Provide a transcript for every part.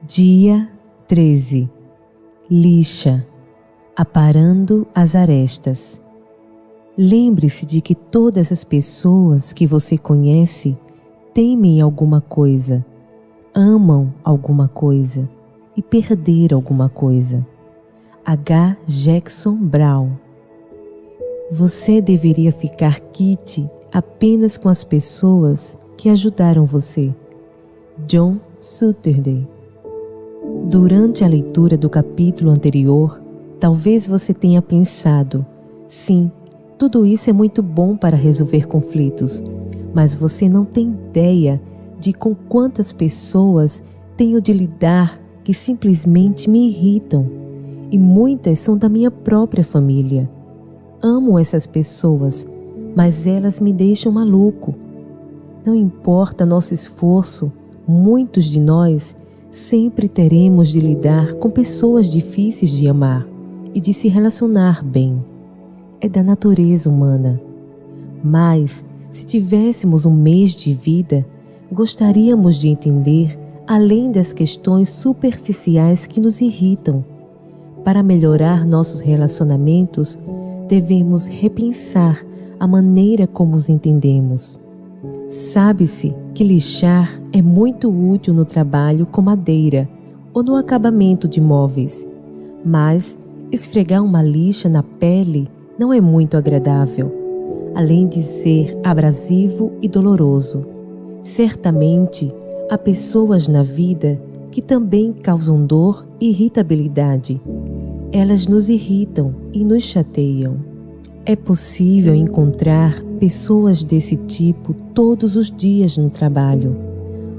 Dia 13. Lixa, aparando as arestas. Lembre-se de que todas as pessoas que você conhece temem alguma coisa, amam alguma coisa e perderam alguma coisa. H. Jackson Brown. Você deveria ficar quite apenas com as pessoas que ajudaram você. John Sutherland. Durante a leitura do capítulo anterior, talvez você tenha pensado: sim, tudo isso é muito bom para resolver conflitos, mas você não tem ideia de com quantas pessoas tenho de lidar que simplesmente me irritam, e muitas são da minha própria família. Amo essas pessoas, mas elas me deixam maluco. Não importa nosso esforço, muitos de nós sempre teremos de lidar com pessoas difíceis de amar e de se relacionar bem. É da natureza humana. Mas, se tivéssemos um mês de vida, gostaríamos de entender além das questões superficiais que nos irritam. Para melhorar nossos relacionamentos, devemos repensar a maneira como os entendemos. Sabe-se que lixar é muito útil no trabalho com madeira ou no acabamento de móveis, mas esfregar uma lixa na pele não é muito agradável, além de ser abrasivo e doloroso. Certamente, há pessoas na vida que também causam dor e irritabilidade. Elas nos irritam e nos chateiam. É possível encontrar pessoas desse tipo todos os dias no trabalho.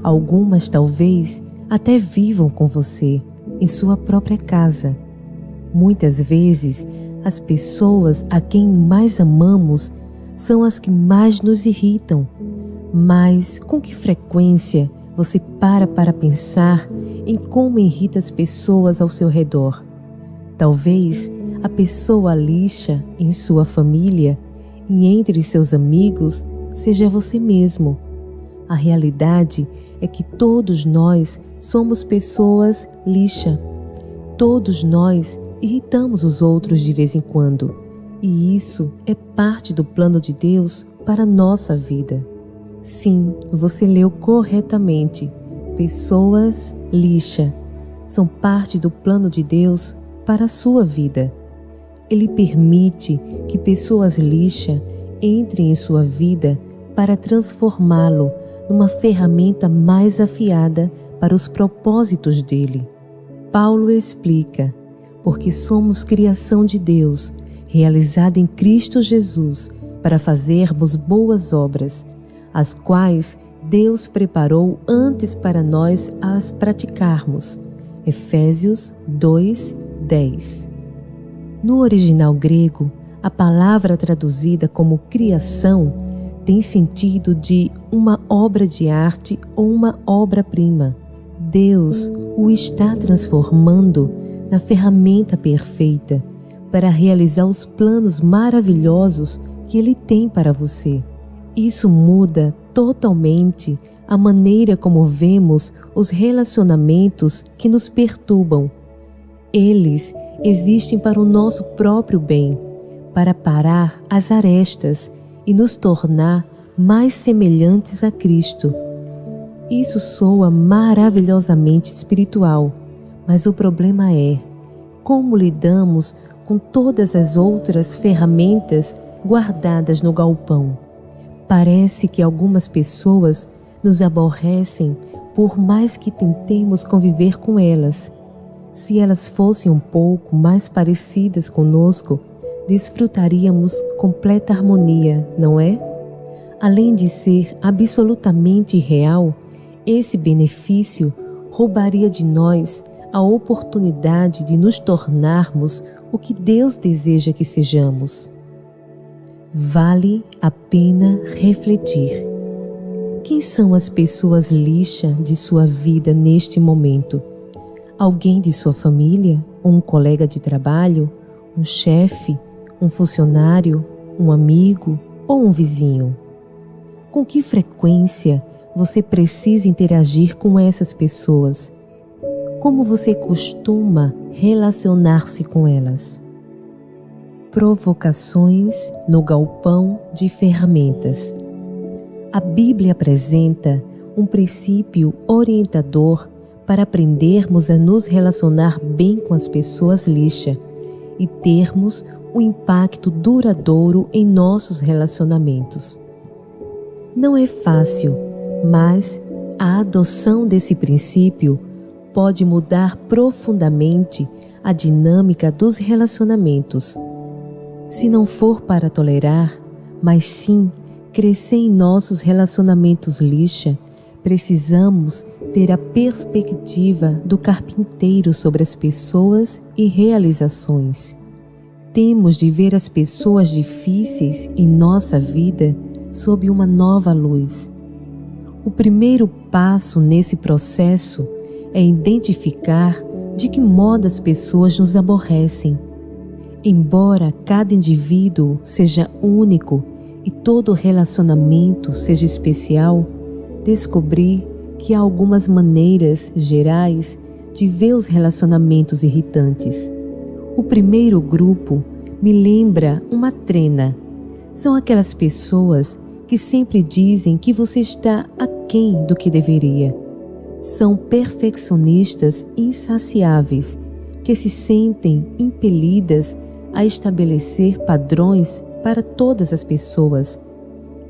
Algumas talvez até vivam com você em sua própria casa. Muitas vezes, as pessoas a quem mais amamos são as que mais nos irritam. Mas com que frequência você para pensar em como irrita as pessoas ao seu redor? Talvez a pessoa lixa em sua família e entre seus amigos seja você mesmo. A realidade é que todos nós somos pessoas lixa. Todos nós irritamos os outros de vez em quando, e isso é parte do plano de Deus para a nossa vida. Sim, você leu corretamente. Pessoas lixa são parte do plano de Deus para a sua vida. Ele permite que pessoas lixa entrem em sua vida para transformá-lo numa ferramenta mais afiada para os propósitos dele. Paulo explica: porque somos criação de Deus, realizada em Cristo Jesus, para fazermos boas obras, as quais Deus preparou antes para nós as praticarmos. Efésios 2:10. No original grego, a palavra traduzida como criação tem sentido de uma obra de arte ou uma obra-prima. Deus o está transformando na ferramenta perfeita para realizar os planos maravilhosos que Ele tem para você. Isso muda totalmente a maneira como vemos os relacionamentos que nos perturbam. Eles existem para o nosso próprio bem, para parar as arestas e nos tornar mais semelhantes a Cristo. Isso soa maravilhosamente espiritual, mas o problema é como lidamos com todas as outras ferramentas guardadas no galpão. Parece que algumas pessoas nos aborrecem por mais que tentemos conviver com elas. Se elas fossem um pouco mais parecidas conosco, desfrutaríamos completa harmonia, não é? Além de ser absolutamente real, esse benefício roubaria de nós a oportunidade de nos tornarmos o que Deus deseja que sejamos. Vale a pena refletir. Quem são as pessoas lixa de sua vida neste momento? Alguém de sua família? Um colega de trabalho? Um chefe? Um funcionário? Um amigo? Ou um vizinho? Com que frequência você precisa interagir com essas pessoas? Como você costuma relacionar-se com elas? Provocações no galpão de ferramentas. A Bíblia apresenta um princípio orientador para aprendermos a nos relacionar bem com as pessoas lixa e termos um impacto duradouro em nossos relacionamentos. Não é fácil, mas a adoção desse princípio pode mudar profundamente a dinâmica dos relacionamentos. Se não for para tolerar, mas sim crescer em nossos relacionamentos lixa, precisamos ter a perspectiva do carpinteiro sobre as pessoas e realizações. Temos de ver as pessoas difíceis em nossa vida sob uma nova luz. O primeiro passo nesse processo é identificar de que modo as pessoas nos aborrecem. Embora cada indivíduo seja único e todo relacionamento seja especial, descobri que há algumas maneiras gerais de ver os relacionamentos irritantes. O primeiro grupo me lembra uma trena. São aquelas pessoas que sempre dizem que você está aquém do que deveria. São perfeccionistas insaciáveis que se sentem impelidas a estabelecer padrões para todas as pessoas.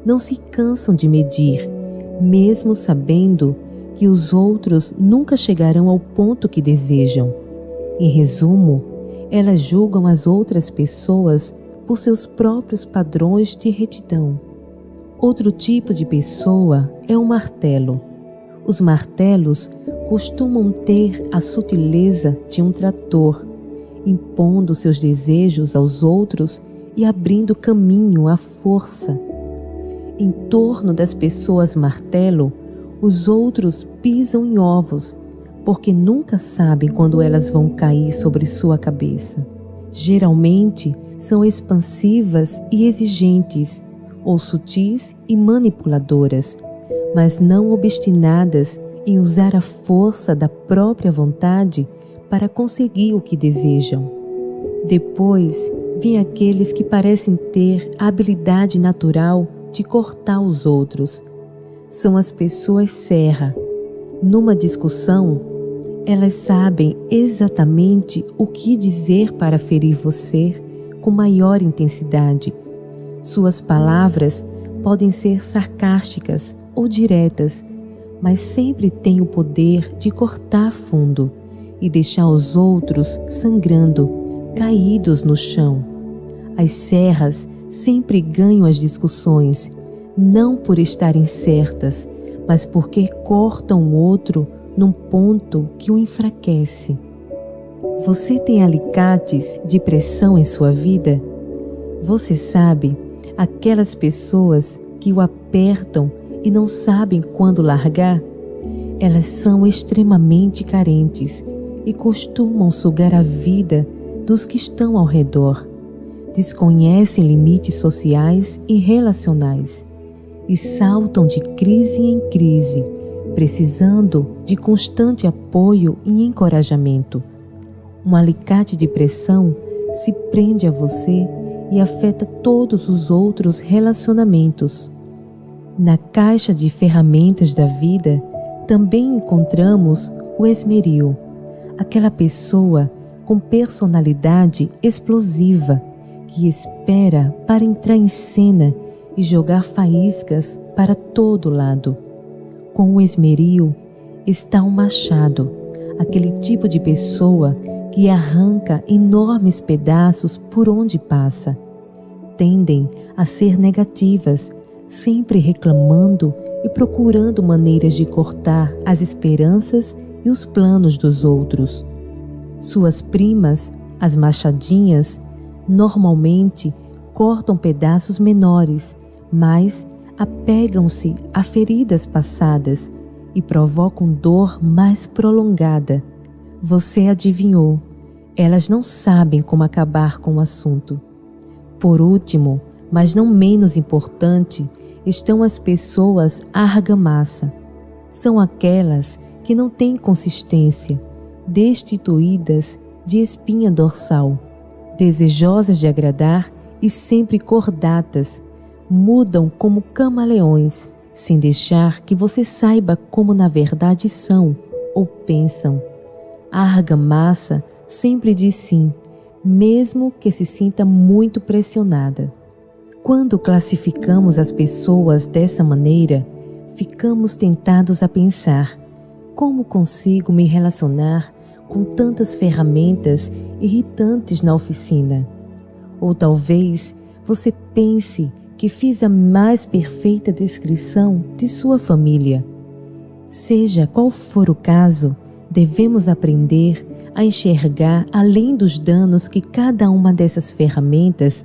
Não se cansam de medir, mesmo sabendo que os outros nunca chegarão ao ponto que desejam. Em resumo, elas julgam as outras pessoas por seus próprios padrões de retidão. Outro tipo de pessoa é o martelo. Os martelos costumam ter a sutileza de um trator, impondo seus desejos aos outros e abrindo caminho à força. Em torno das pessoas martelo, os outros pisam em ovos, porque nunca sabem quando elas vão cair sobre sua cabeça. Geralmente são expansivas e exigentes, ou sutis e manipuladoras, mas não obstinadas em usar a força da própria vontade para conseguir o que desejam. Depois, vêm aqueles que parecem ter a habilidade natural de cortar os outros. São as pessoas serra. Numa discussão, elas sabem exatamente o que dizer para ferir você com maior intensidade. Suas palavras podem ser sarcásticas ou diretas, mas sempre têm o poder de cortar fundo e deixar os outros sangrando, caídos no chão. As serras sempre ganham as discussões, não por estarem certas, mas porque cortam o outro num ponto que o enfraquece. Você tem alicates de pressão em sua vida? Você sabe, aquelas pessoas que o apertam e não sabem quando largar? Elas são extremamente carentes e costumam sugar a vida dos que estão ao redor. Desconhecem limites sociais e relacionais e saltam de crise em crise, precisando de constante apoio e encorajamento. Um alicate de pressão se prende a você e afeta todos os outros relacionamentos. Na caixa de ferramentas da vida, também encontramos o esmeril, aquela pessoa com personalidade explosiva que espera para entrar em cena e jogar faíscas para todo lado. Com o esmeril está um machado, aquele tipo de pessoa que arranca enormes pedaços por onde passa. Tendem a ser negativas, sempre reclamando e procurando maneiras de cortar as esperanças e os planos dos outros. Suas primas, as machadinhas, normalmente cortam pedaços menores, mas apegam-se a feridas passadas e provocam dor mais prolongada. Você adivinhou, elas não sabem como acabar com o assunto. Por último, mas não menos importante, estão as pessoas argamassa. São aquelas que não têm consistência, destituídas de espinha dorsal, desejosas de agradar e sempre cordatas, mudam como camaleões, sem deixar que você saiba como na verdade são ou pensam. A argamassa sempre diz sim, mesmo que se sinta muito pressionada. Quando classificamos as pessoas dessa maneira, ficamos tentados a pensar: como consigo me relacionar com tantas ferramentas irritantes na oficina? Ou talvez você pense que fiz a mais perfeita descrição de sua família. Seja qual for o caso, devemos aprender a enxergar além dos danos que cada uma dessas ferramentas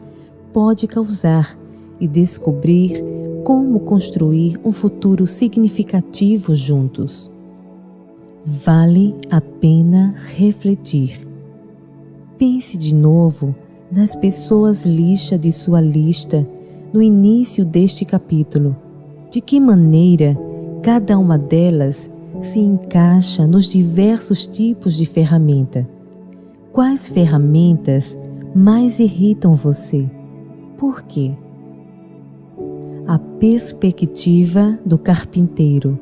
pode causar e descobrir como construir um futuro significativo juntos. Vale a pena refletir. Pense de novo nas pessoas lixa de sua lista no início deste capítulo. De que maneira cada uma delas se encaixa nos diversos tipos de ferramenta? Quais ferramentas mais irritam você? Por quê? A perspectiva do carpinteiro.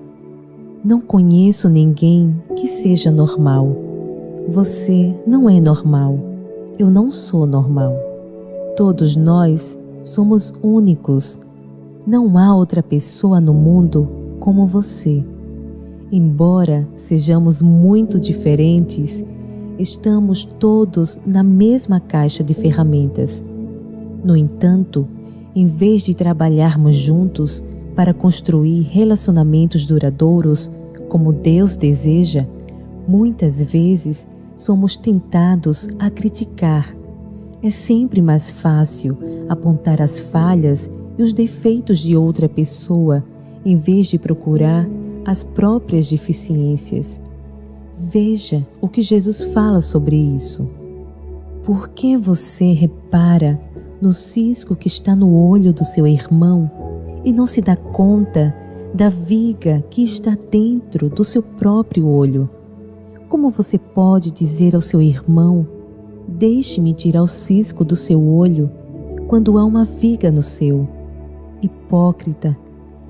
Não conheço ninguém que seja normal. Você não é normal. Eu não sou normal. Todos nós somos únicos. Não há outra pessoa no mundo como você. Embora sejamos muito diferentes, estamos todos na mesma caixa de ferramentas. No entanto, em vez de trabalharmos juntos para construir relacionamentos duradouros como Deus deseja, muitas vezes somos tentados a criticar. É sempre mais fácil apontar as falhas e os defeitos de outra pessoa, em vez de procurar as próprias deficiências. Veja o que Jesus fala sobre isso. Por que você repara no cisco que está no olho do seu irmão e não se dá conta da viga que está dentro do seu próprio olho? Como você pode dizer ao seu irmão: deixe-me tirar o cisco do seu olho, quando há uma viga no seu? Hipócrita,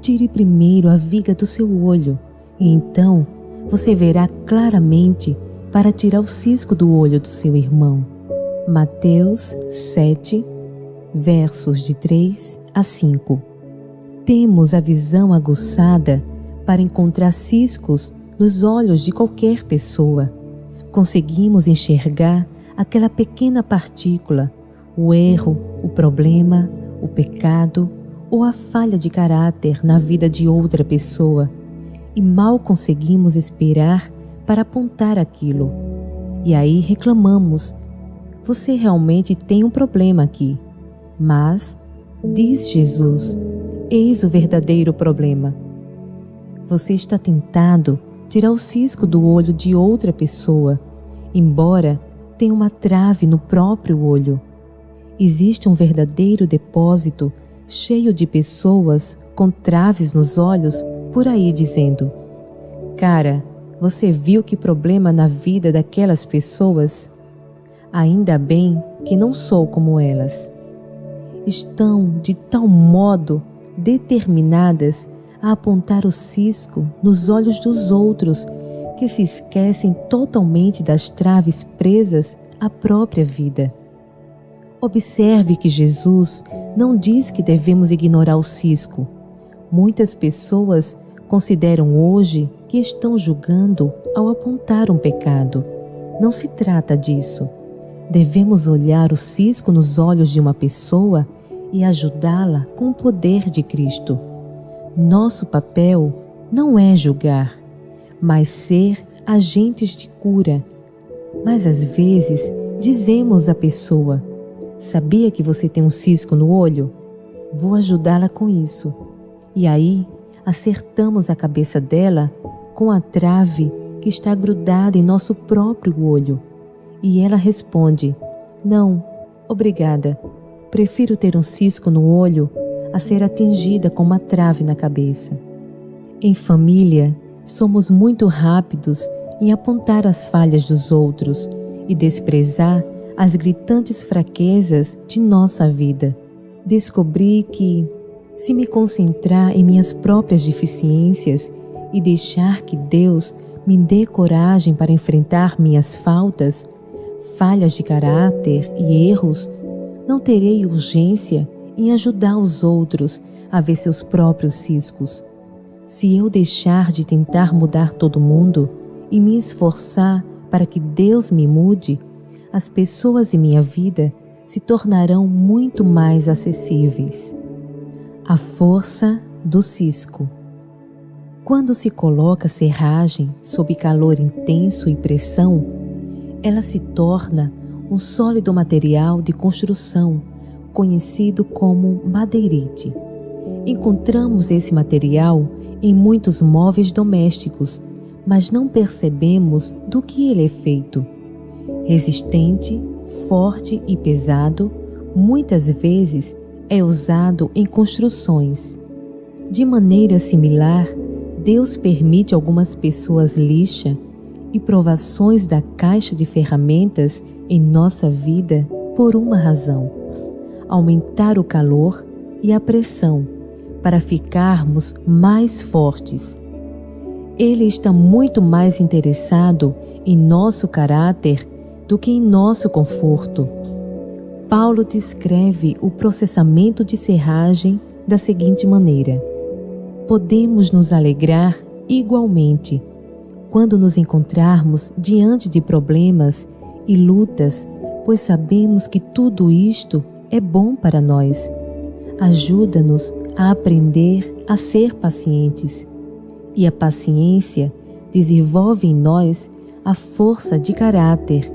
tire primeiro a viga do seu olho, e então você verá claramente para tirar o cisco do olho do seu irmão. Mateus 7, versos de 3 a 5. Temos a visão aguçada para encontrar ciscos nos olhos de qualquer pessoa. Conseguimos enxergar aquela pequena partícula, o erro, o problema, o pecado ou a falha de caráter na vida de outra pessoa, e mal conseguimos esperar para apontar aquilo. E aí reclamamos: você realmente tem um problema aqui. Mas, diz Jesus, eis o verdadeiro problema. Você está tentado tirar o cisco do olho de outra pessoa, embora tenha uma trave no próprio olho. Existe um verdadeiro depósito cheio de pessoas com traves nos olhos por aí dizendo: cara, você viu que problema na vida daquelas pessoas? Ainda bem que não sou como elas. Estão de tal modo determinadas a apontar o cisco nos olhos dos outros que se esquecem totalmente das traves presas à própria vida. Observe que Jesus não diz que devemos ignorar o cisco. Muitas pessoas consideram hoje que estão julgando ao apontar um pecado. Não se trata disso. Devemos olhar o cisco nos olhos de uma pessoa e ajudá-la com o poder de Cristo. Nosso papel não é julgar, mas ser agentes de cura. Mas às vezes dizemos à pessoa: sabia que você tem um cisco no olho? Vou ajudá-la com isso. E aí acertamos a cabeça dela com a trave que está grudada em nosso próprio olho. E ela responde: não, obrigada. Prefiro ter um cisco no olho a ser atingida com uma trave na cabeça. Em família, somos muito rápidos em apontar as falhas dos outros e desprezar as gritantes fraquezas de nossa vida. Descobri que, se me concentrar em minhas próprias deficiências e deixar que Deus me dê coragem para enfrentar minhas faltas, falhas de caráter e erros, não terei urgência em ajudar os outros a ver seus próprios ciscos. Se eu deixar de tentar mudar todo mundo e me esforçar para que Deus me mude, as pessoas em minha vida se tornarão muito mais acessíveis. A força do cisco. Quando se coloca serragem sob calor intenso e pressão, ela se torna um sólido material de construção, conhecido como madeirite. Encontramos esse material em muitos móveis domésticos, mas não percebemos do que ele é feito. Resistente, forte e pesado, muitas vezes é usado em construções. De maneira similar, Deus permite algumas pessoas lixa e provações da caixa de ferramentas em nossa vida por uma razão: aumentar o calor e a pressão para ficarmos mais fortes. Ele está muito mais interessado em nosso caráter do que em nosso conforto. Paulo descreve o processamento de serragem da seguinte maneira: podemos nos alegrar igualmente quando nos encontrarmos diante de problemas e lutas, pois sabemos que tudo isto é bom para nós. Ajuda-nos a aprender a ser pacientes, e a paciência desenvolve em nós a força de caráter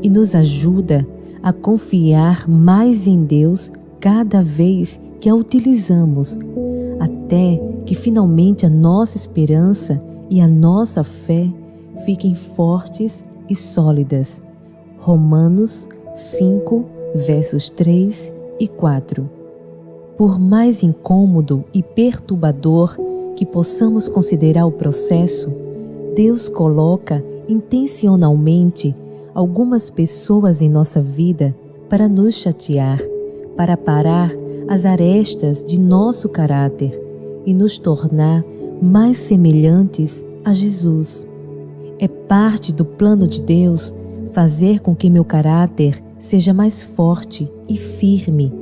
e nos ajuda a confiar mais em Deus cada vez que a utilizamos, até que finalmente a nossa esperança e a nossa fé fiquem fortes e sólidas. Romanos 5, versos 3 e 4. Por mais incômodo e perturbador que possamos considerar o processo, Deus coloca intencionalmente algumas pessoas em nossa vida para nos chatear, para parar as arestas de nosso caráter e nos tornar mais semelhantes a Jesus. É parte do plano de Deus fazer com que meu caráter seja mais forte e firme,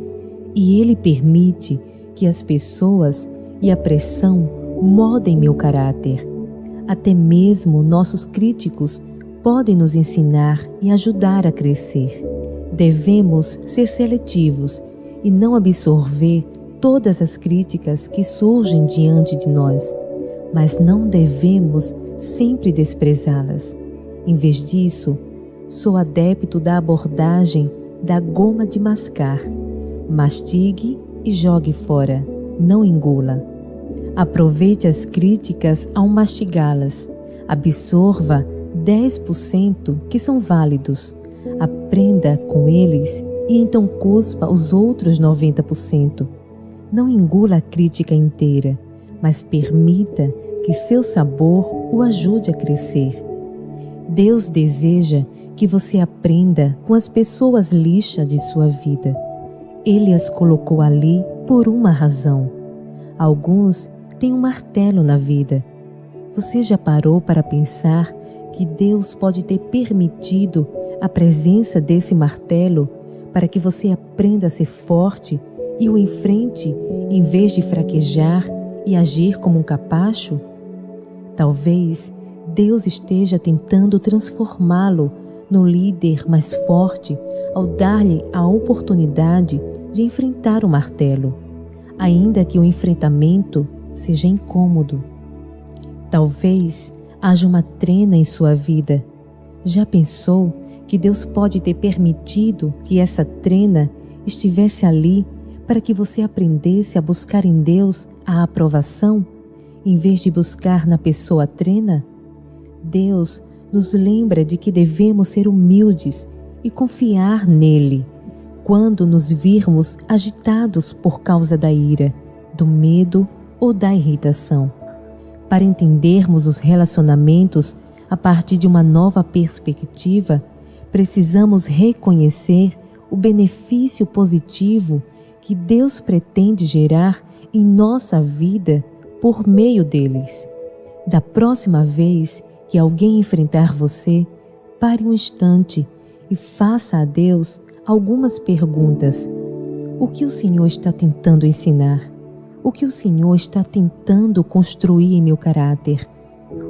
e Ele permite que as pessoas e a pressão moldem meu caráter. Até mesmo nossos críticos podem nos ensinar e ajudar a crescer. Devemos ser seletivos e não absorver todas as críticas que surgem diante de nós, mas não devemos sempre desprezá-las. Em vez disso, sou adepto da abordagem da goma de mascar. Mastigue e jogue fora, não engula. Aproveite as críticas ao mastigá-las. Absorva 10% que são válidos. Aprenda com eles e então cuspa os outros 90%. Não engula a crítica inteira, mas permita que seu sabor o ajude a crescer. Deus deseja que você aprenda com as pessoas lixas de sua vida. Ele as colocou ali por uma razão. Alguns têm um martelo na vida. Você já parou para pensar que Deus pode ter permitido a presença desse martelo para que você aprenda a ser forte e o enfrente em vez de fraquejar e agir como um capacho? Talvez Deus esteja tentando transformá-lo no líder mais forte ao dar-lhe a oportunidade de enfrentar o martelo, ainda que o enfrentamento seja incômodo. Talvez haja uma trena em sua vida. Já pensou que Deus pode ter permitido que essa trena estivesse ali para que você aprendesse a buscar em Deus a aprovação, em vez de buscar na pessoa trena? Deus nos lembra de que devemos ser humildes e confiar nele quando nos virmos agitados por causa da ira, do medo ou da irritação. Para entendermos os relacionamentos a partir de uma nova perspectiva, precisamos reconhecer o benefício positivo que Deus pretende gerar em nossa vida por meio deles. Da próxima vez que alguém enfrentar você, pare um instante e faça a Deus algumas perguntas. O que o Senhor está tentando ensinar? O que o Senhor está tentando construir em meu caráter?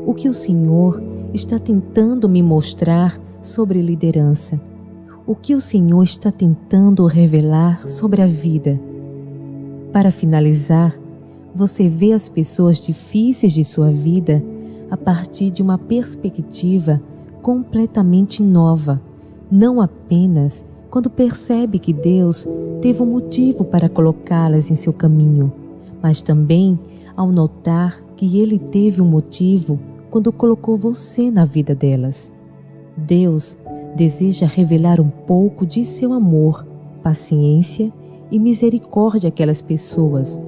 O que o Senhor está tentando me mostrar sobre liderança? O que o Senhor está tentando revelar sobre a vida? Para finalizar, você vê as pessoas difíceis de sua vida a partir de uma perspectiva completamente nova, não apenas quando percebe que Deus teve um motivo para colocá-las em seu caminho, mas também ao notar que Ele teve um motivo quando colocou você na vida delas. Deus deseja revelar um pouco de seu amor, paciência e misericórdia àquelas pessoas.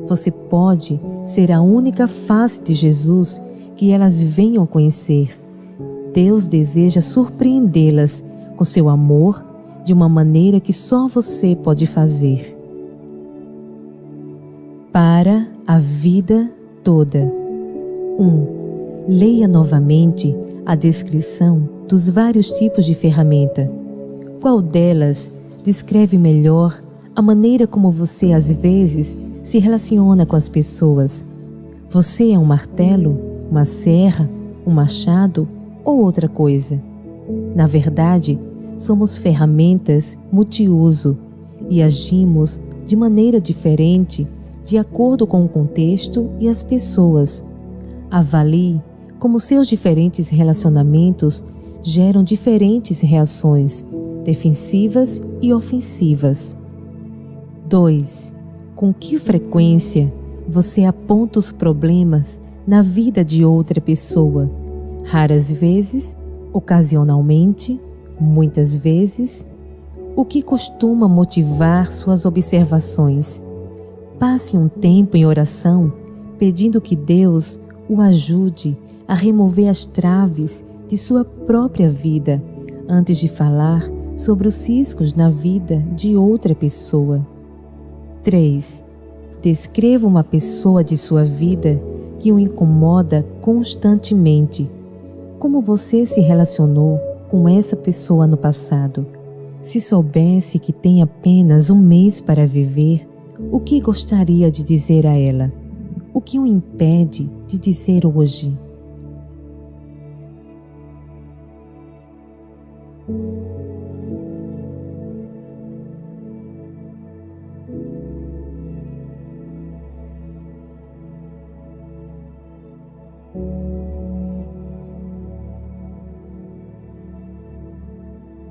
Você pode ser a única face de Jesus que elas venham conhecer. Deus deseja surpreendê-las com seu amor de uma maneira que só você pode fazer. Para a vida toda. 1. Leia novamente a descrição dos vários tipos de ferramenta. Qual delas descreve melhor a maneira como você às vezes se relaciona com as pessoas? Você é um martelo, uma serra, um machado ou outra coisa? Na verdade, somos ferramentas multiuso e agimos de maneira diferente de acordo com o contexto e as pessoas. Avalie como seus diferentes relacionamentos geram diferentes reações, defensivas e ofensivas. 2. Com que frequência você aponta os problemas na vida de outra pessoa? Raras vezes, ocasionalmente, muitas vezes? O que costuma motivar suas observações? Passe um tempo em oração, pedindo que Deus o ajude a remover as traves de sua própria vida, antes de falar sobre os riscos na vida de outra pessoa. 3. Descreva uma pessoa de sua vida que o incomoda constantemente. Como você se relacionou com essa pessoa no passado? Se soubesse que tem apenas um mês para viver, o que gostaria de dizer a ela? O que o impede de dizer hoje?